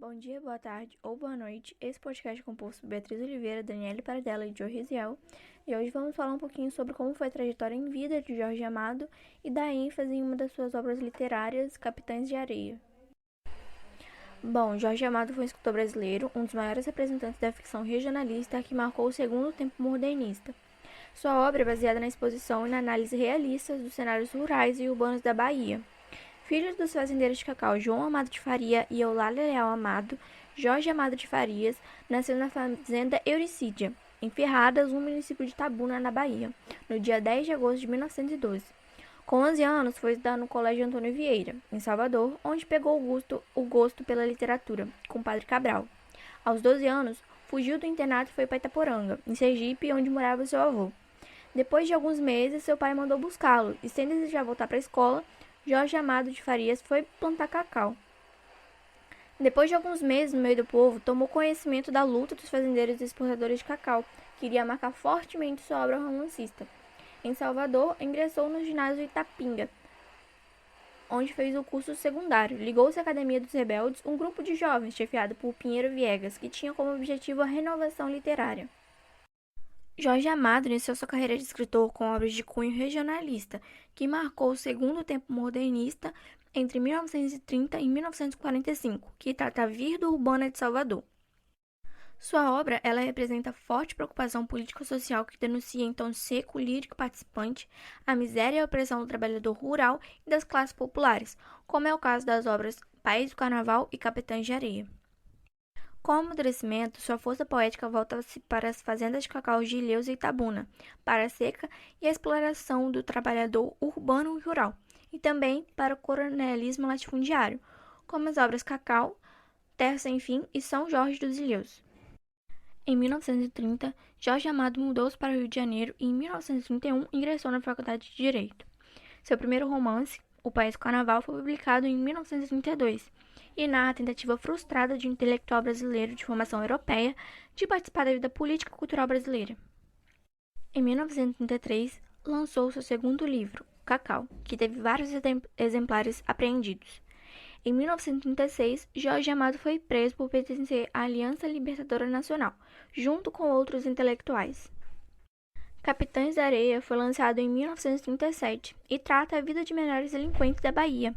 Bom dia, boa tarde ou boa noite. Esse podcast é composto por Beatriz Oliveira, Daniele Paradella e Joe Riziel. E hoje vamos falar um pouquinho sobre como foi a trajetória em vida de Jorge Amado e dar ênfase em uma das suas obras literárias, Capitães de Areia. Bom, Jorge Amado foi um escritor brasileiro, um dos maiores representantes da ficção regionalista que marcou o segundo tempo modernista. Sua obra é baseada na exposição e na análise realistas dos cenários rurais e urbanos da Bahia. Filho dos fazendeiros de cacau João Amado de Faria e Eulália Leal Amado, Jorge Amado de Farias nasceu na fazenda Euricídia, em Ferradas, no município de Itabuna, na Bahia, no dia 10 de agosto de 1912. Com 11 anos, foi estudar no Colégio Antônio Vieira, em Salvador, onde pegou o gosto pela literatura, com o Padre Cabral. Aos 12 anos, fugiu do internato e foi para Itaporanga, em Sergipe, onde morava seu avô. Depois de alguns meses, seu pai mandou buscá-lo, e sem desejar voltar para a escola, Jorge Amado de Farias foi plantar cacau. Depois de alguns meses no meio do povo, tomou conhecimento da luta dos fazendeiros e exportadores de cacau, que iria marcar fortemente sua obra romancista. Em Salvador, ingressou no ginásio Itapinga, onde fez o curso secundário. Ligou-se à Academia dos Rebeldes, um grupo de jovens chefiado por Pinheiro Viegas, que tinha como objetivo a renovação literária. Jorge Amado iniciou sua carreira de escritor com obras de cunho regionalista, que marcou o segundo tempo modernista entre 1930 e 1945, que trata a vida urbana de Salvador. Sua obra ela representa forte preocupação político-social que denuncia então seco, lírico participante, a miséria e a opressão do trabalhador rural e das classes populares, como é o caso das obras País do Carnaval e Capitães de Areia. Com o amadurecimento, sua força poética volta-se para as fazendas de cacau de Ilhéus e Itabuna, para a seca e a exploração do trabalhador urbano e rural, e também para o coronelismo latifundiário, como as obras Cacau, Terra Sem Fim e São Jorge dos Ilhéus. Em 1930, Jorge Amado mudou-se para o Rio de Janeiro e em 1931 ingressou na Faculdade de Direito. Seu primeiro romance, O País do Carnaval, foi publicado em 1932 e narra a tentativa frustrada de um intelectual brasileiro de formação europeia de participar da vida política e cultural brasileira. Em 1933, lançou seu segundo livro, Cacau, que teve vários exemplares apreendidos. Em 1936, Jorge Amado foi preso por pertencer à Aliança Libertadora Nacional, junto com outros intelectuais. Capitães da Areia foi lançado em 1937 e trata a vida de menores delinquentes da Bahia.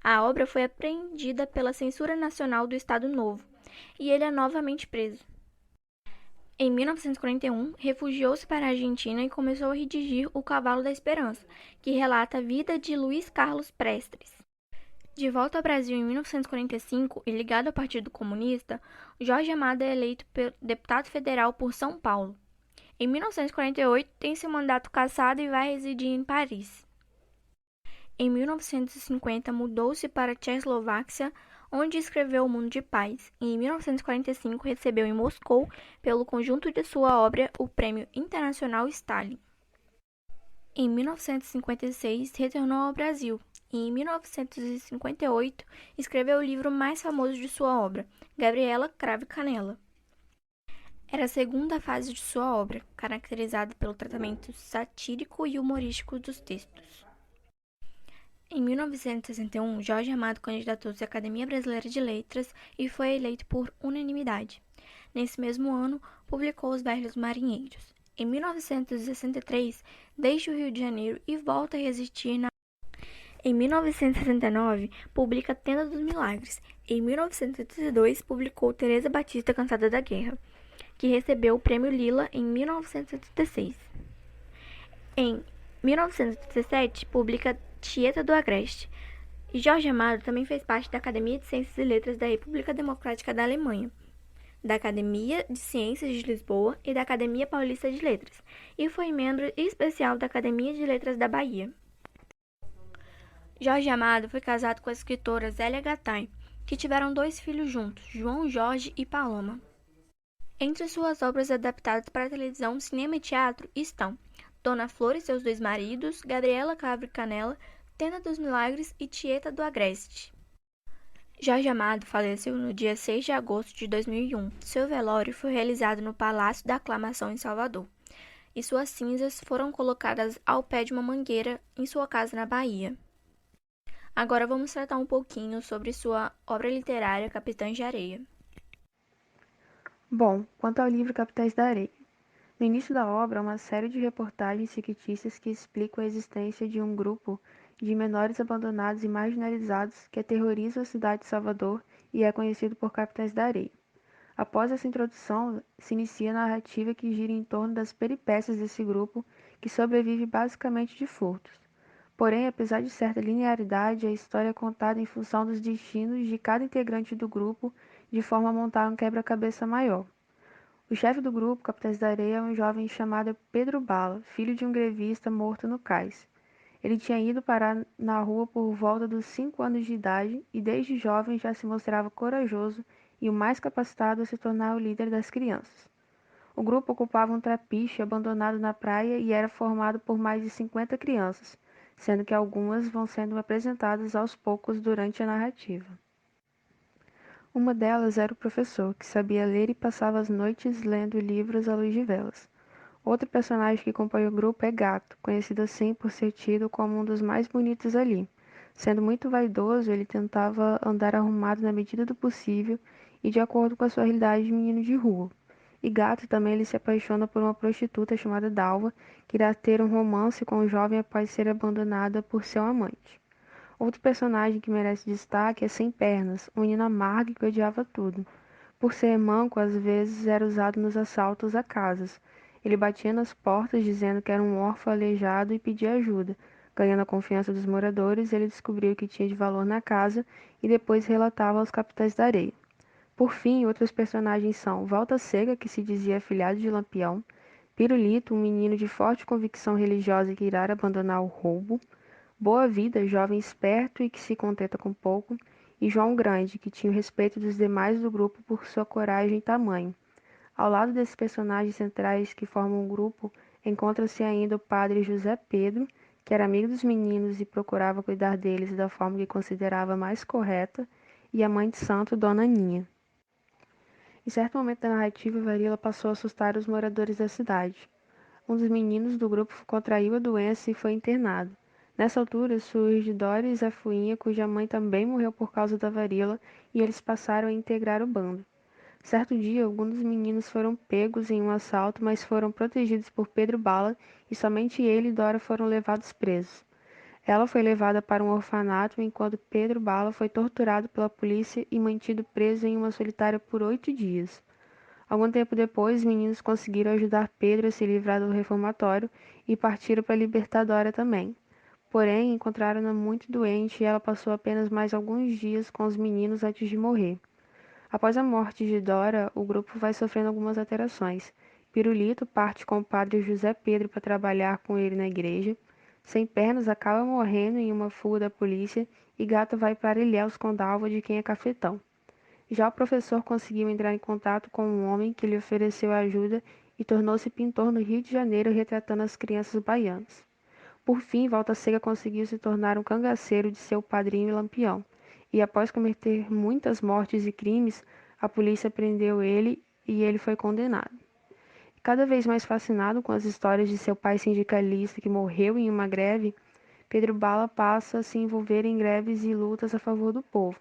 A obra foi apreendida pela Censura Nacional do Estado Novo e ele é novamente preso. Em 1941, refugiou-se para a Argentina e começou a redigir O Cavalo da Esperança, que relata a vida de Luiz Carlos Prestes. De volta ao Brasil em 1945 e ligado ao Partido Comunista, Jorge Amado é eleito deputado federal por São Paulo. Em 1948, tem seu mandato cassado e vai residir em Paris. Em 1950, mudou-se para a Tchecoslováquia, onde escreveu O Mundo de Paz, e em 1945 recebeu em Moscou, pelo conjunto de sua obra, o Prêmio Internacional Stalin. Em 1956, retornou ao Brasil e, em 1958, escreveu o livro mais famoso de sua obra, Gabriela Cravo e Canela. Era a segunda fase de sua obra, caracterizada pelo tratamento satírico e humorístico dos textos. Em 1961, Jorge Amado candidatou-se à Academia Brasileira de Letras e foi eleito por unanimidade. Nesse mesmo ano, publicou Os Velhos Marinheiros. Em 1963, deixa o Rio de Janeiro e volta a residir na... Em 1969, publica Tenda dos Milagres. Em 1972, publicou Teresa Batista Cansada da Guerra, que recebeu o Prêmio Lila em 1976. Em 1977, publica Tieta do Agreste. E Jorge Amado também fez parte da Academia de Ciências e Letras da República Democrática da Alemanha, da Academia de Ciências de Lisboa e da Academia Paulista de Letras, e foi membro especial da Academia de Letras da Bahia. Jorge Amado foi casado com a escritora Zélia Gattai, que tiveram 2 filhos juntos, João Jorge e Paloma. Entre suas obras adaptadas para televisão, cinema e teatro estão Dona Flor e seus 2 maridos, Gabriela Cravo e Canela, Tenda dos Milagres e Tieta do Agreste. Jorge Amado faleceu no dia 6 de agosto de 2001. Seu velório foi realizado no Palácio da Aclamação em Salvador, e suas cinzas foram colocadas ao pé de uma mangueira em sua casa na Bahia. Agora vamos tratar um pouquinho sobre sua obra literária Capitães de Areia. Bom, quanto ao livro Capitães da Areia. No início da obra, há uma série de reportagens fictícias que explicam a existência de um grupo de menores abandonados e marginalizados que aterroriza a cidade de Salvador e é conhecido por Capitães da Areia. Após essa introdução, se inicia a narrativa que gira em torno das peripécias desse grupo, que sobrevive basicamente de furtos. Porém, apesar de certa linearidade, a história é contada em função dos destinos de cada integrante do grupo, de forma a montar um quebra-cabeça maior. O chefe do grupo, Capitães da Areia, é um jovem chamado Pedro Bala, filho de um grevista morto no cais. Ele tinha ido parar na rua por volta dos 5 anos de idade e desde jovem já se mostrava corajoso e o mais capacitado a se tornar o líder das crianças. O grupo ocupava um trapiche abandonado na praia e era formado por mais de 50 crianças, sendo que algumas vão sendo apresentadas aos poucos durante a narrativa. Uma delas era o professor, que sabia ler e passava as noites lendo livros à luz de velas. Outro personagem que compõe o grupo é Gato, conhecido assim por ser tido como um dos mais bonitos ali. Sendo muito vaidoso, ele tentava andar arrumado na medida do possível e de acordo com a sua realidade de menino de rua. E Gato também ele se apaixona por uma prostituta chamada Dalva, que irá ter um romance com o jovem após ser abandonada por seu amante. Outro personagem que merece destaque é Sem Pernas, um menino amargo que odiava tudo. Por ser manco, às vezes era usado nos assaltos a casas. Ele batia nas portas dizendo que era um órfão aleijado e pedia ajuda. Ganhando a confiança dos moradores, ele descobriu o que tinha de valor na casa e depois relatava aos capitães da areia. Por fim, outros personagens são Volta Cega, que se dizia afilhado de Lampião, Pirulito, um menino de forte convicção religiosa que irá abandonar o roubo, Boa Vida, jovem esperto e que se contenta com pouco, e João Grande, que tinha o respeito dos demais do grupo por sua coragem e tamanho. Ao lado desses personagens centrais que formam o grupo, encontra-se ainda o padre José Pedro, que era amigo dos meninos e procurava cuidar deles da forma que considerava mais correta, e a mãe de santo, Dona Aninha. Em certo momento da narrativa, Varila passou a assustar os moradores da cidade. Um dos meninos do grupo contraiu a doença e foi internado. Nessa altura, surge Dora e Zafuinha, cuja mãe também morreu por causa da varíola, e eles passaram a integrar o bando. Certo dia, alguns dos meninos foram pegos em um assalto, mas foram protegidos por Pedro Bala, e somente ele e Dora foram levados presos. Ela foi levada para um orfanato, enquanto Pedro Bala foi torturado pela polícia e mantido preso em uma solitária por 8 dias. Algum tempo depois, os meninos conseguiram ajudar Pedro a se livrar do reformatório e partiram para libertar Dora também. Porém, encontraram-na muito doente e ela passou apenas mais alguns dias com os meninos antes de morrer. Após a morte de Dora, o grupo vai sofrendo algumas alterações. Pirulito parte com o padre José Pedro para trabalhar com ele na igreja. Sem Pernas acaba morrendo em uma fuga da polícia e Gato vai para Ilhéus com Dalva, de quem é cafetão. Já o professor conseguiu entrar em contato com um homem que lhe ofereceu ajuda e tornou-se pintor no Rio de Janeiro, retratando as crianças baianas. Por fim, Volta Seca conseguiu se tornar um cangaceiro de seu padrinho Lampião, e após cometer muitas mortes e crimes, a polícia prendeu ele e ele foi condenado. Cada vez mais fascinado com as histórias de seu pai sindicalista que morreu em uma greve, Pedro Bala passa a se envolver em greves e lutas a favor do povo.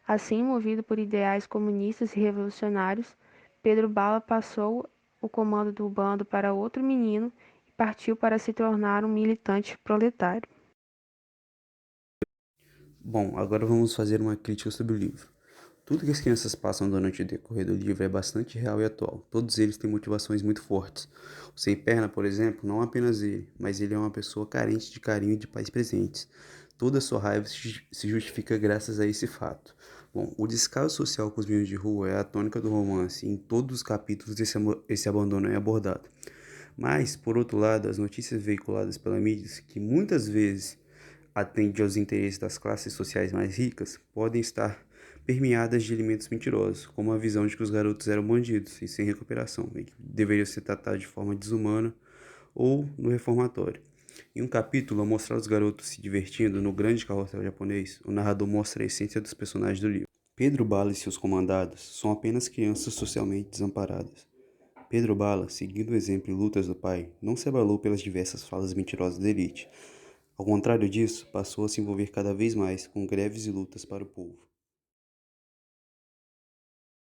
Assim, movido por ideais comunistas e revolucionários, Pedro Bala passou o comando do bando para outro menino e partiu para se tornar um militante proletário. Bom, agora vamos fazer uma crítica sobre o livro. Tudo que as crianças passam durante o decorrer do livro é bastante real e atual. Todos eles têm motivações muito fortes. O Sem Perna, por exemplo, não é apenas ele, mas ele é uma pessoa carente de carinho e de pais presentes. Toda a sua raiva se justifica graças a esse fato. Bom, o descaso social com os meninos de rua é a tônica do romance. Em todos os capítulos esse abandono é abordado. Mas, por outro lado, as notícias veiculadas pela mídia, que muitas vezes atendem aos interesses das classes sociais mais ricas, podem estar permeadas de elementos mentirosos, como a visão de que os garotos eram bandidos e sem recuperação, e que deveriam ser tratados de forma desumana ou no reformatório. Em um capítulo, ao mostrar os garotos se divertindo no grande carrossel japonês, o narrador mostra a essência dos personagens do livro. Pedro Bala e seus comandados são apenas crianças socialmente desamparadas. Pedro Bala, seguindo o exemplo e lutas do pai, não se abalou pelas diversas falas mentirosas da elite. Ao contrário disso, passou a se envolver cada vez mais com greves e lutas para o povo.